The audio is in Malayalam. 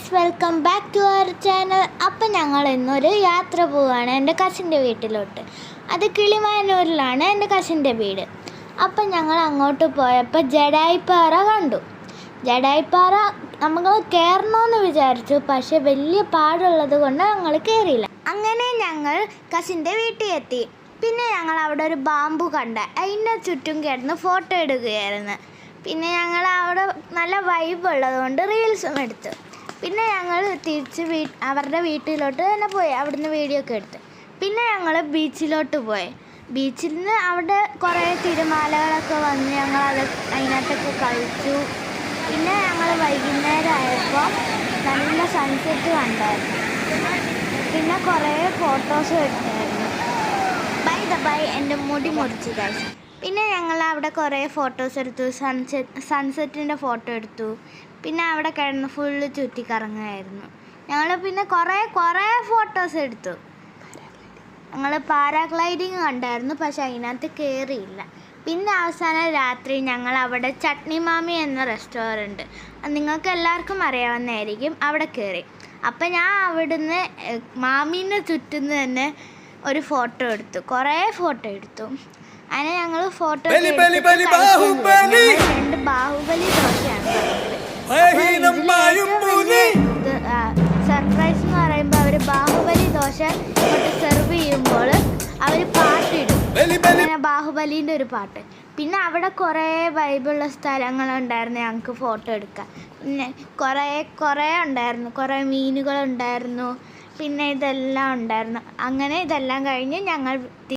Guys, welcome back to our channel. അപ്പം ഞങ്ങൾ ഇന്നൊരു യാത്ര പോവുകയാണ് എൻ്റെ കസിൻ്റെ വീട്ടിലോട്ട്. അത് കിളിമാനൂരിലാണ് എൻ്റെ കസിൻ്റെ വീട്. അപ്പം ഞങ്ങൾ അങ്ങോട്ട് പോയപ്പോൾ ജഡായിപ്പാറ കണ്ടു. ജഡായിപ്പാറ നമ്മൾ കയറണമെന്ന് വിചാരിച്ചു, പക്ഷേ വലിയ പാടുള്ളത് കൊണ്ട് ഞങ്ങൾ കയറിയില്ല. അങ്ങനെ ഞങ്ങൾ കസിൻ്റെ വീട്ടിൽ എത്തി. പിന്നെ ഞങ്ങൾ അവിടെ ഒരു ബാമ്പു കണ്ട, അതിൻ്റെ ചുറ്റും കിടന്ന് ഫോട്ടോ എടുക്കുകയായിരുന്നു. പിന്നെ ഞങ്ങൾ അവിടെ നല്ല വൈബ് ഉള്ളതുകൊണ്ട് റീൽസും എടുത്തു. പിന്നെ ഞങ്ങൾ തിരിച്ച് അവരുടെ വീട്ടിലോട്ട് തന്നെ പോയി, അവിടുന്ന് വീഡിയോ ഒക്കെ എടുത്ത്. പിന്നെ ഞങ്ങൾ ബീച്ചിലോട്ട് പോയി. ബീച്ചിൽ നിന്ന് അവിടെ കുറേ തിരമാലകളൊക്കെ വന്ന് ഞങ്ങളത് അതിനകത്തൊക്കെ കളിച്ചു. പിന്നെ ഞങ്ങൾ വൈകുന്നേരം ആയപ്പോൾ നല്ല സൺസെറ്റ് കണ്ടായിരുന്നു. പിന്നെ കുറേ ഫോട്ടോസും എടുത്തായിരുന്നു. ബൈ എൻ്റെ മുടി മുറിച്ച് കഴിച്ചു. പിന്നെ ഞങ്ങൾ അവിടെ കുറേ ഫോട്ടോസ് എടുത്തു. സൺസെറ്റിൻ്റെ ഫോട്ടോ എടുത്തു. പിന്നെ അവിടെ കിടന്ന് ഫുള്ള് ചുറ്റിക്കറങ്ങുമായിരുന്നു. ഞങ്ങൾ പിന്നെ കുറേ ഫോട്ടോസ് എടുത്തു. ഞങ്ങൾ പാരാഗ്ലൈഡിങ് കണ്ടായിരുന്നു, പക്ഷെ അതിനകത്ത് കയറിയില്ല. പിന്നെ അവസാനം രാത്രി ഞങ്ങൾ അവിടെ ചട്നി മാമി എന്ന റെസ്റ്റോറൻറ്റ്, നിങ്ങൾക്ക് എല്ലാവർക്കും അറിയാവുന്നതായിരിക്കും, അവിടെ കയറി. അപ്പം ഞാൻ അവിടുന്ന് മാമീനെ ചുറ്റുന്ന് തന്നെ ഒരു ഫോട്ടോ എടുത്തു, കുറേ ഫോട്ടോ എടുത്തു. അങ്ങനെ ഞങ്ങൾ ഫോട്ടോ രണ്ട് ബാഹുബലി ദോശയാണ്. സർപ്രൈസ് എന്ന് പറയുമ്പോൾ അവർ ബാഹുബലി ദോശ ഇങ്ങോട്ട് സെർവ് ചെയ്യുമ്പോൾ അവർ പാട്ടിടും, അങ്ങനെ ബാഹുബലീൻ്റെ ഒരു പാട്ട്. പിന്നെ അവിടെ കുറേ വൈബുള്ള സ്ഥലങ്ങളുണ്ടായിരുന്നു ഞങ്ങൾക്ക് ഫോട്ടോ എടുക്കാൻ. പിന്നെ കുറേ ഉണ്ടായിരുന്നു, കുറേ മീനുകളുണ്ടായിരുന്നു. പിന്നെ ഇതെല്ലാം ഉണ്ടായിരുന്നു. അങ്ങനെ ഇതെല്ലാം കഴിഞ്ഞ് ഞങ്ങൾ